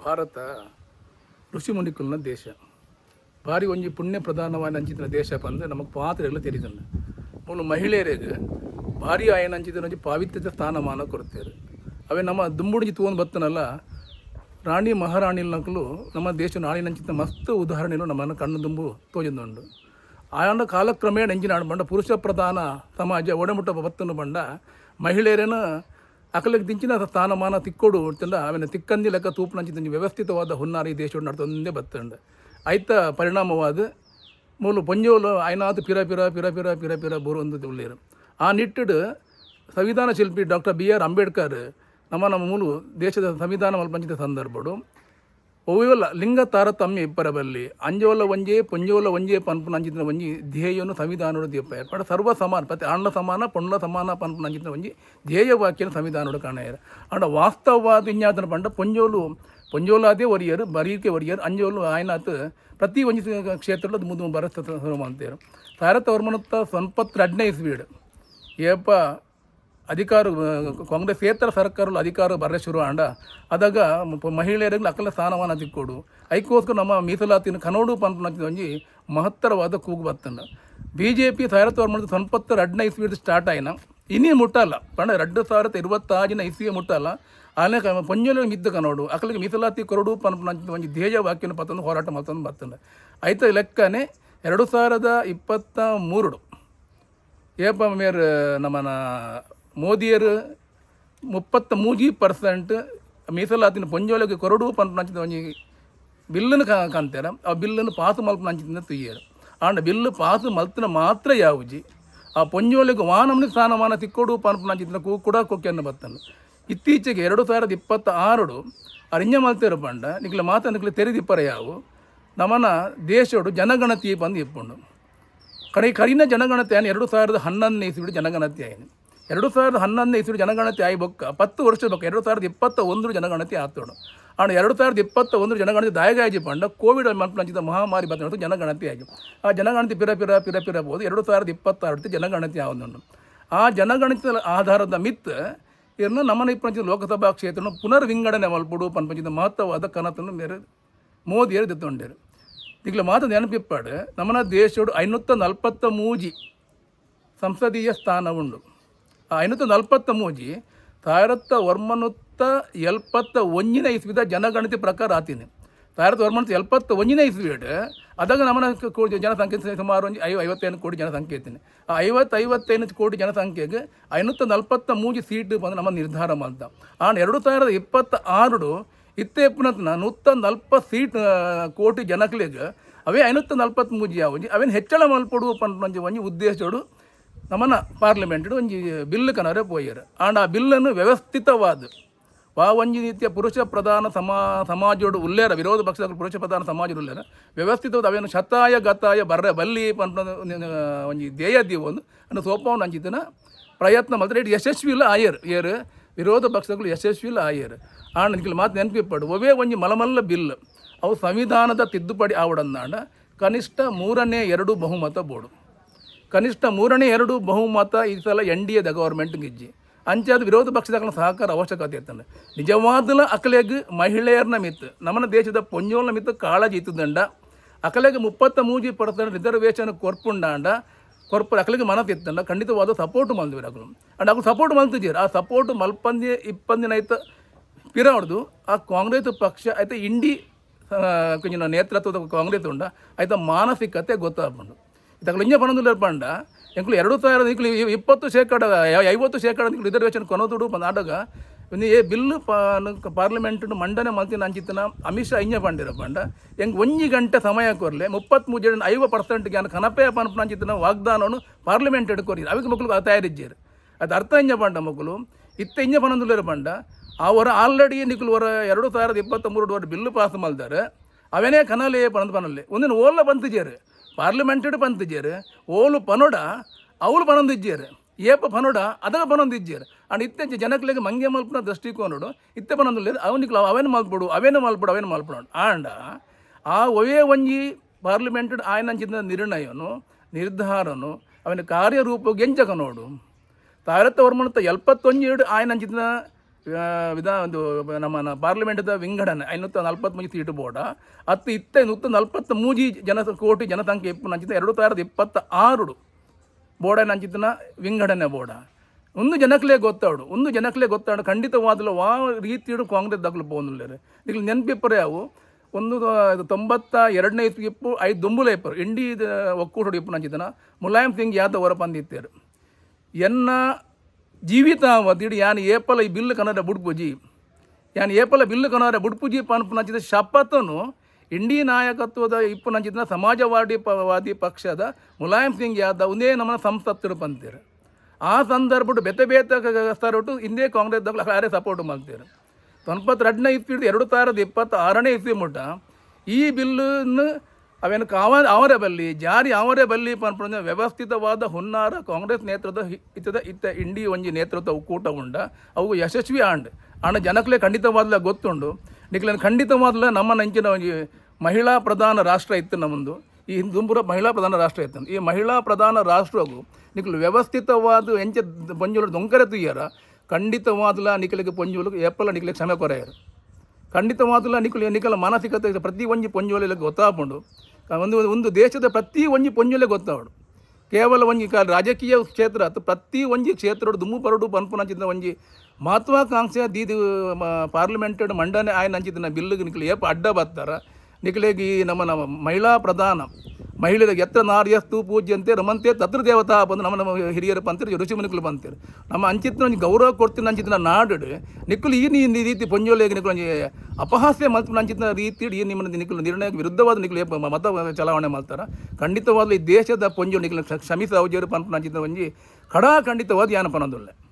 ಭಾರತ ಋಷಿಮುನಿಕುಲ್ನ ದೇಶ. ಭಾರಿ ಒಂಜಿ ಪುಣ್ಯ ಪ್ರಧಾನವಾದ ಅಂಚಿನ ದೇಶ ಬಂದು ನಮಗೆ ಪಾತ್ರೆಗಳು ತೆರೀತಂಡ ಮೂಲ ಮಹಿಳೆಯರಿಗೆ ಭಾರಿ ಆಯನ ಅಂಚಿನ ಒಂಜಿ ಪಾವಿತ್ರ್ಯದ ಸ್ಥಾನಮಾನ ಕೊಡ್ತಾರೆ. ಅವೇ ನಮ್ಮ ದುಂಬುಡಿಜಿ ತಗೊಂಡು ಬತ್ತನಲ್ಲ ರಾಣಿ ಮಹಾರಾಣಿಲಕಲು ನಮ್ಮ ದೇಶ ನಾಳಿನಂಚಿನ ಮಸ್ತ್ ಉದಾಹರಣೆಗಳು ನಮ್ಮನ್ನು ಕಣ್ಣು ದುಂಬು ತೋಜೊಂದುಂಡು. ಆಯನ ಕಾಲಕ್ರಮೇಣ ಎಂಜಿನ ಬಂಡ ಪುರುಷ ಪ್ರಧಾನ ಸಮಾಜ ಒಡಮುಟ್ಟ ಬತ್ತನು ಬಂಡ ಮಹಿಳೆಯರೇನು ಅಕಲಿಗೆ ದಿಂಚಿನ ಸ್ಥಾನಮಾನ ತಿಕ್ಕೋಡು ಅಂತಂದ ಆಮೇಲೆ ತಿಕ್ಕಂದಿ ಲೆಕ್ಕ ತೂಪುನಂಚಿನ ವ್ಯವಸ್ಥಿತವಾದ ಹುನ್ನಾರಿ ದೇಶ ನಡ್ತೊಂದೇ ಬತ್ತಂಡು ಐತ ಪರಿಣಾಮವಾದ ಮೂಲ ಪೊಂಜೋಲು ಆಯ್ನಾತು ಪಿರ ಪಿರ ಪಿರ ಪಿರ ಪಿರ ಪಿರ ಬರುವಂಥದ್ದು ಉಳ್ಳೇರು. ಆ ನಿಟ್ಟಿಡು ಸಂವಿಧಾನ ಶಿಲ್ಪಿ ಡಾಕ್ಟರ್ BR ಅಂಬೇಡ್ಕರ್ ನಮ್ಮ ಮೂಲು ದೇಶದ ಸಂವಿಧಾನ ಮಲ್ಪಂಚಿತ ಸಂದರ್ಭಡು ಒವ್ವಲ್ಲ ಲಿಂಗ ತಾರತಮ್ಯ ಇಬ್ಬರ ಬಲ್ಲಿ ಅಂಜೋಲ ಒಂಜೆ ಪೊಂಜೋಲ ಒಂಜೆ ಪನ್ಪುನ ಅಂಚಿನ ಒಂಜಿ ಧ್ಯೇಯನು ಸಂವಿಧಾನೋಡು ದೀಪ ಪಡ ಸರ್ವ ಸಮಾನ ಪ್ರತಿ ಅಣ್ಣ ಸಮಾನ ಪೊಣ್ಣ ಸಮಾನ ಪನ್ಪುನ ಅಂಚಿನ ಒಂಜಿ ಧ್ಯೇಯ ವಾಕ್ಯನ ಸಂವಿಧಾನೋಡು ಕಾಣೆಯರು. ಅಂಡ ವಾಸ್ತವವಾದ ಇನ್ಯಾತನ ಪಂಡ ಪೊಂಜೋಲಾದೇ ಒರಿಯರು ಬರೀಕೆ ಒರಿಯರು ಅಂಜೋಲು ಆಯ್ನಾತು ಪ್ರತಿ ಒಂಜಿ ಕ್ಷೇತ್ರದಲ್ಲಿ ಅದು ಮುಂದೆ ಬರಸ್ತ ಅಂತಾರೆ. ತಾರತವರ್ಮನತ್ತ ಸಂಪತ್ತು 12 ಇಸ್ವೀಡು ಏಪ ಅಧಿಕಾರ ಕಾಂಗ್ರೆಸ್ಸೇತರ ಸರ್ಕಾರಗಳು ಅಧಿಕಾರ ಬರ ಶುರು ಆಂಡ ಅದಾಗ ಮಹಿಳೆಯರಿಗೆ ಅಕಲ ಸ್ಥಾನಮಾನ ತಿಕ್ಕೋಡು ಐಕೋಸ್ಕರ ನಮ್ಮ ಮೀಸಲಾತಿನ ಕನೋಡು ಪನ್ಪುನ ಒಂಜಿ ಮಹತ್ತರವಾದ ಕೂಗು ಬತ್ತಂಡ. BJP ತಾರತವರ್ಮನದ ಸಂಪತ್ತು 12 ಇಸ್ವೀಡು ಸ್ಟಾರ್ಟ್ ಆಯ್ನ ಇನ್ನೀ ಮುಟ್ಟಲ್ಲ ಪಂಡ 2026 ಇಸ್ವಿಗೆ ಮುಟ್ಟಲ್ಲ. ಆನೆ ಪೊಂಜೋಲ ಮಿದ್ದ ಕನೋಡು ಅಕಲಿಗೆ ಮೀಸಲಾತಿ ಕೊರಡು ಪನ್ಪುನ ಒಂಜಿ ಧ್ಯೇಯ ವಾಕ್ಯನ ಪತ್ತೊಂದು ಹೋರಾಟ ಮತ್ತೊಂದು ಬತ್ತಂಡ ಐತ ಲೆಕ್ಕನೆ 2023 ಏಪ ಮೇರ್ ನಮ್ಮನ ಮೋದಿಯರು 33% ಮೀಸಲಾತಿನ ಪೊಂಜೋಲಗೆ ಕೊರಡು ಪನ್ಪುನ ಒಂಜಿ ಬಿಲ್ಲನ್ನು ಕಾಣ್ತಾರೆ. ಆ ಬಿಲ್ಲನ್ನು ಪಾಸು ಮಲ್ಪನ ಅಂಚಿನ ತುಯ್ಯರು ಆಂಡ ಬಿಲ್ಲು ಪಾಸು ಮಲ್ತಿನ ಮಾತ್ರ ಯಾವುಜಿ ಆ ಪೊಂಜೋಲಿಗೆ ವಾನಮ್ನ ಸ್ಥಾನಮಾನ ತಿಕ್ಕೋಡು ಪನ್ಪುನ ಅಂಚಿನ ಕೂಡ ಕೊಕ್ಕೆಯನ್ನು ಬತ್ತನು. ಇತ್ತೀಚೆಗೆ 2026 ಅರಿഞ്ഞ ಮಲ್ತೇರು ಪಂಡ ನಿಕ್ಲ ಮಾತ ನಿಕ್ಲ ತೆರೆದಿಪ್ಪರ ಯಾವು ನಮ್ಮನ ದೇಶೋಡು ಜನಗಣತಿ ಬಂದು ಇಪ್ಪುಂಡು ಕರಿನ ಜನಗಣತಿ ಆಯ್ನ 2011 ಇಸ್ವಿಡು ಜನಗಣತಿ ಆಯ್ನು. 2011 ಇಸ್ವಿಡು ಜನಗಣತಿ ಆಯಿ ಬೊಕ್ಕ 10 ವರ್ಷ ಬೊಕ್ಕ 2021 ಜನಗಣತಿ ಆತೋಡು. ಆಂಡ 2021 ಜನಗಣತಿ ದಾಯಗಾಯ್ಜಿ ಪಂಡ ಕೋವಿಡ್ ಮಲ್ಪಂಚಿತ ಮಹಾಮಾರಿ ಬತ್ತ ಜನಗಣತಿ ಆಯ್ತು. ಆ ಜನಗಣತಿ ಪಿರ ಪಿರ ಪಿರ ಪಿರ ಬೋದು 2026 ಜನಗಣತಿ ಆವೊಂದುಂಡು. ಆ ಜನಗಣತಿಯ ಆಧಾರದ ಮಿತ್ ಇನ್ನು ನಮ್ಮನ ಇಪ್ಪಂಚಿದ ಲೋಕಸಭಾ ಕ್ಷೇತ್ರನ ಪುನರ್ ವಿಂಗಡಣೆ ಮಲ್ಪಡು ಪನ್ಪಂಚಿದ ಮಹತ್ವವಾದ ಕನತನ್ನು ಮೇರೆ ಮೋದಿಯರು ತೆತ್ತೊಂಡರು. ಈಗಲ ಮಾತು ನೆನಪಿಪ್ಪಾಡು ನಮ್ಮನ ದೇಶೋಡು 543 ಸಂಸದೀಯ ಸ್ಥಾನ ಉಂಡು. ಆ 543 ತಾರತವರ್ಮನುತ್ತ 71 ಇಸ್ವಿದ ಜನಗಣತಿ ಪ್ರಕಾರ ಆತೀನಿ. ತಾರತವರ್ಮನುತ್ತ 71 ಇಸ್ವಿಡು ಅದಾಗ ನಮ್ಮನ ಜನಸಂಖ್ಯೆ ಸುಮಾರು 55 ಕೋಟಿ ಜನಸಂಖ್ಯೆ ಇರ್ತೀನಿ. ಆ 55 ಕೋಟಿ ಜನಸಂಖ್ಯೆಗೆ 543 ಸೀಟು ಬಂದು ನಮ್ಮ ನಿರ್ಧಾರ ಮಾಡ್ದ. ಆ 2026 ಇತ್ತೆಪ್ಪನತ್ನ 140 ಸೀಟ್ ಕೋಟಿ ಜನಕ್ಲಿಗೆ ಅವೇ 543 ಯಾವುಜಿ ಅವೇನು ಹೆಚ್ಚಳ ಮಲ್ಪಡು ಪಂಚ ಒಂಜಿ ಉದ್ದೇಶೋಡು ನಮ್ಮನ ಪಾರ್ಲಿಮೆಂಟ್ ಒಂಜಿ ಬಿಲ್ ಕನರೆ ಪೋಯರು. ಆಂಡ ಆ ಬಿಲ್ಲನ್ನು ವ್ಯವಸ್ಥಿತವಾದ ಒಂಜಿ ರೀತಿಯ ಪುರುಷ ಪ್ರಧಾನ ಸಮಾಜೋಡು ಉಲ್ಲೇರ ವಿರೋಧ ಪಕ್ಷದ ಪುರುಷ ಪ್ರಧಾನ ಸಮಾಜದ ಉಲ್ಲೇರ ವ್ಯವಸ್ಥಿತವಾದ ಅವೇನು ಶತಾಯ ಗತಾಯ ಬರ್ರೆ ಬಲ್ಲಿ ಪಂಪ ಒಂಜಿ ಧ್ಯೇಯ ದೀವೊಂದು ಅನ್ನು ಸೋಪವನ್ನು ಅಂಚಿತನ ಪ್ರಯತ್ನ ಮಾಡಿದ್ರೆ ಇಟ್ಟು ಯಶಸ್ವಿ ಇಲ್ಲ ಆಯರು ಏರು ವಿರೋಧ ಪಕ್ಷಗಳು ಯಶಸ್ವಿ ಇಲ್ಲ ಆಯರು. ಆಂಡ ನಿಖಿಲ್ ಮಾತು ನೆನಪಿಪ್ಪಡು ಒವೇ ಒಂಜಿ ಮಲಮಲ್ಲ ಬಿಲ್ ಅವು ಸಂವಿಧಾನದ ತಿದ್ದುಪಡಿ ಆವಡನ್ನಾಂಡ ಕನಿಷ್ಠ 3ನೇ 2 ಬಹುಮತ ಬೋಡು. ಕನಿಷ್ಠ 3ನೇ 2 ಬಹುಮತ ಈ ಸಲ NDA ಗೌರ್ಮೆಂಟ್ ಗಿಜ್ಜಿ ಅಂಚಾದ ವಿರೋಧ ಪಕ್ಷದ ಸಹಕಾರ ಅವಶ್ಯಕತೆ ಇರ್ತದೆ. ನಿಜವಾದಲ ಅಕಲೆಗೆ ಮಹಿಳೆಯರನ್ನ ಮಿತ್ತು ನಮ್ಮನ ದೇಶದ ಪೊಂಜೋಲ್ನ ಮಿತ್ತು ಕಾಳಜಿ ಇತ್ತದಂಡ ಅಕಲೆಗೆ 33% ರಿಸರ್ವೇಷನ್ ಕೊರ್ಪುಂಡಾಂಡ ಕೊರ್ಪು ಅಕಲಿಗೆ ಮನತಿತ್ತಂಡ ಖಂಡಿತವಾದ ಸಪೋರ್ಟ್ ಮಲ್ದಿರು ಅಕಲು ಅಂಡ್ ಅಕಲು ಸಪೋರ್ಟ್ ಮಲ್ತಿದ್ದೀರು. ಆ ಸಪೋರ್ಟ್ ಮಲ್ಪಂದಿ 20 ದಿನ ಆಯ್ತು ಪಿರ ಹೊಡೆದು ಆ ಕಾಂಗ್ರೆಸ್ ಪಕ್ಷ ಆಯ್ತು ಇಂಡಿ ಕೊಂಚ ನೇತೃತ್ವದ ಕಾಂಗ್ರೆಸ್ ಉಂಡ ಆಯ್ತು ಮಾನಸಿಕತೆ ಗೊತ್ತಾಗ್ಬಂಡು ಇದಕ್ಕೆ ಇಂಜ ಪಣಂದುಲ್ಲ ಪಂಡ ಎಂಕ್ಲು 2020 50% ನಿಕ್ಲು ರಿಸರ್ವೇಷನ್ ಕೊನೋದುಡು ಆಡಾಗ ಏ ಬಿಲ್ಲು ಪಾರ್ಲಿಮೆಂಟ್ ಮಂಡನೆ ಮಲ್ತಿನ ಅಂಚಿತನ ಅಮಿತ್ ಶಾ ಇಂಜ ಪಂಡಿರ ಪಂಡ ಹೆಂಗೆ 1 ಗಂಟೆ ಸಮಯ ಕೊರಲೆ 33 ಜನ 50% ಜ್ಞಾನ ಕನಪೆ ಪನ್ಪನ ಅಂಚಿತನ ವಾಗ್ದಾನವನ್ನು ಪಾರ್ಲಿಮೆಂಟ್ ಕೊರಿದ್ರು ಅವಿಗೆ ಮಕ್ಕಳು ತಯಾರಿಜ್ಜೇರು. ಅದು ಅರ್ಥ ಇಂಜ ಪಂಡ ಮಕ್ಕಳು ಇತ್ತ ಇಂಜ ಪಣಂದುಲ್ಲ ಪಂಡ ಅವರ ಆಲ್ರೆಡಿ ನಿಕ್ಲು ಅವರ 2023 ಬಿಲ್ಲು ಪಾಸ್ ಮಲ್ದಾರೆ ಅವನೇ ಕನಲೆ ಪನಂದು ಒಂದಿನ ಓಲ್ಲ ಬಂತಿಜೇರು ಪಾರ್ಲಿಮೆಂಟ್ ಪಂತಿಜೇರು ಓಲು ಪನೋಡ ಅವಳು ಪನೊಂದಿಜ್ಜೇರು ಏಪ ಪನೋಡ ಅದಾಗ ಪನೊಂದಿಜ್ಜೇರು ಅಂಡ್ ಇತ್ತೆಂಚೆ ಜನಕ್ಲಿಗೆ ಮಂಗೆ ಮಲ್ಪನ ದೃಷ್ಟಿಕೋನೋಡು ಇತ್ತೆ ಪನೊಂದಿಲ್ಲ ಅವನಿಕ್ಲು ಅವೇನು ಮಲ್ಪಡು ಆಂಡ ಆ ಒವೇ ಒಂಜಿ ಪಾರ್ಲಿಮೆಂಟ್ ಆಯ್ನಂಚಿನ ನಿರ್ಧಾರನು ಅವನ ಕಾರ್ಯರೂಪ ಎಂಚಕ ನೋಡು ತಾರತವರ್ಮನತ್ತ 71 ಆಯ್ನಂಚಿನ ಒಂದು ನಮ್ಮ ಪಾರ್ಲಿಮೆಂಟ್ದ ವಿಂಗಡಣೆ 543 ಸೀಟು ಬೋಡ ಅತ್ತು ಇತ್ತ 143 ಕೋಟಿ ಜನಸಂಖ್ಯೆ ಇಪ್ಪು ನಂಚಿದ 2026 ಬೋಡ ನಂಚಿತನ ವಿಂಗಡಣೆ ಬೋಡ ಒಂದು ಜನಕ್ಲೇ ಗೊತ್ತಾಡು ಖಂಡಿತವಾದಲು ವಾ ರೀತಿಯು ಕಾಂಗ್ರೆಸ್ ದಾಖಲು ಪೋನುಲ್ಲೇರು ಈಗ ನೆನಪಿಪ್ಪರೆ ಅವು 92ನೇ ಇಪ್ಪು 5 ದುಂಬುಲ ಇಪ್ಪರು ಇಂಡಿ ಒಕ್ಕೂಟೋಡು ಇಪ್ಪು ನಂಚಿತನ ಮುಲಾಯಂ ಸಿಂಗ್ ಯಾದವ್ ಅವರ ಪಂದಿತ್ತೇರು ಎನ್ನ ಜೀವಿತಾವಧಿ ಯಾನ್ ಏಪಲ ಈ ಬಿಲ್ಲು ಕನ್ನಡ ಬುಡ್ಪುಜಿ ಬಿಲ್ಲು ಕನ್ನಡ ಬುಡ್ಪುಜಿ ಪನ್ಪು ನಂಚಿದ ಶಪಥನು ಇಂಡಿ ನಾಯಕತ್ವದ ಇಪ್ಪು ನಂಚಿದ ಸಮಾಜವಾದಿ ಪಕ್ಷದ ಮುಲಾಯಂ ಸಿಂಗ್ ಯಾದವ್ ಒಂದೇ ನಮ್ಮನ್ನ ಸಂಸತ್ತರು ಪಂತೀರು ಆ ಸಂದರ್ಭ ಬೇತೆ ಸ್ಥರೊಟ್ಟು ಹಿಂದೆ ಕಾಂಗ್ರೆಸ್ ದಾಖಲೆ ಯಾರೇ ಸಪೋರ್ಟ್ ಮಾಡ್ತೀರು 92ನೇ ಇಸ್ವಿ 2026ನೇ ಇಸ್ವಿ ಮುಟ್ಟ ಈ ಬಿಲ್ಲನ್ನು ಅವೇನು ಅವರೇ ಬಲ್ಲಿ ಜಾರಿ ಅವರೇ ಬಲ್ಲಿ ಪನ್ಪುಣ ವ್ಯವಸ್ಥಿತವಾದ ಹುನ್ನಾರ ಕಾಂಗ್ರೆಸ್ ನೇತೃತ್ವದ ಇತ್ತ ಇಂಡಿ ಒಂಜಿ ನೇತೃತ್ವ ಒಕ್ಕೂಟ ಉಂಡ ಅವು ಯಶಸ್ವಿ ಆಂಡ್ ಜನಕ್ಲೆ ಖಂಡಿತವಾದ್ಲ ಗೊತ್ತುಂಡು ನಿಕ್ಲೇನು ಖಂಡಿತವಾದ್ಲ ನಮ್ಮ ನಂಚಿನ ಒಂಜಿ ಮಹಿಳಾ ಪ್ರಧಾನ ರಾಷ್ಟ್ರ ಇತ್ತು ನಮ್ಮದು ಈ ಹಿಂದುಂಬುರ ಮಹಿಳಾ ಪ್ರಧಾನ ರಾಷ್ಟ್ರ ಇತ್ತು ಈ ಮಹಿಳಾ ಪ್ರಧಾನ ರಾಷ್ಟ್ರವು ನಿಕ್ಲು ವ್ಯವಸ್ಥಿತವಾದ ಎಂಚ ಪೊಂಜೋಲು ದೊಂಕರೆ ತುಯ್ಯಾರ ಖಂಡಿತವಾದ್ಲ ನಿಕ್ಲಿಗೆ ಪೊಂಜೋಲು ಏಪಲ ನಿಕ್ಲಿಗೆ ಕ್ಷಮೆ ಕೊರೆಯರು ಖಂಡಿತವಾದ್ಲ ನಿಕ್ಕಲ ಮಾನಸಿಕತೆ ಪ್ರತಿ ಒಂಜಿ ಪೊಂಜೋಲಿಗೆ ಗೊತ್ತಾಪುಂಡು ಒಂದು ದೇಶದ ಪ್ರತಿ ಒಂಜಿ ಪೊಂಜೋಲೆ ಗೊತ್ತಾವಡು ಕೇವಲ ಒಂಜಿ ರಾಜಕೀಯ ಕ್ಷೇತ್ರ ಅಥವಾ ಪ್ರತಿ ಒಂಜಿ ಕ್ಷೇತ್ರ ದುಮ್ಮು ಪರಡು ಪನ್ಪುನಂಚಿದ ಒಂಜಿ ಮಹತ್ವಾಕಾಂಕ್ಷೆ ದೀದು ಪಾರ್ಲಿಮೆಂಟ್ ಮಂಡನೆ ಆಯ್ನ ಅಂಚಿದ ಬಿಲ್ಲಿಗೆ ನಿಕ್ಲಿ ಏಪ ಅಡ್ಡ ಬರ್ತಾರ ನಿಕ್ಲಿಗೆ ನಮ್ಮ ಮಹಿಳಾ ಪ್ರಧಾನ ಮಹಿಳೆಯರಿಗೆ ಎತ್ತ ನಾರ್ಯಸ್ತು ಪೂಜ್ಯಂತೆ ರಮಂತೆ ತತ್ರ ದೇವತಾ ಬಂದು ನಮ್ಮ ಹಿರಿಯರು ಪಂತೀರು ಋಷಿಮುನಿಗಳು ಪಂತೀರು ನಮ್ಮ ಅಂಚಿತ್ತಿನ ಗೌರವ ಕೊಡ್ತೀನಿ ಅಂಚಿತ್ತಿನ ನಾಡು ನಿಕ್ಕಲು ಈ ರೀತಿ ಪೊಂಜೋಲೆಗೆ ನಿಕ್ಕಲು ಅಪಹಾಸ್ಯ ಮಲ್ತು ಅಂಚಿತ್ತಿನ ರೀತಿ ಈ ನಿಮ್ಮ ನಿಕ್ಕಲು ನಿರ್ಣಯಕ್ಕೆ ವಿರುದ್ಧವಾದ ನಿಕ್ಕಲು ಮತ ಚಲಾವಣೆ ಮಾಡ್ತಾರೆ ಖಂಡಿತವಾದ ಈ ದೇಶದ ಪೊಂಜೋಲು ನಿಕ್ಕಲು ಕ್ಷಮಿಸ ಅವಜರು ಪಂಪ ಅಂಚಿತ್ತಿನ ಒಂಜಿ ಖಡಾ ಖಂಡಿತವಾದ ಯಾನಪನದೊಳ್ಳೆ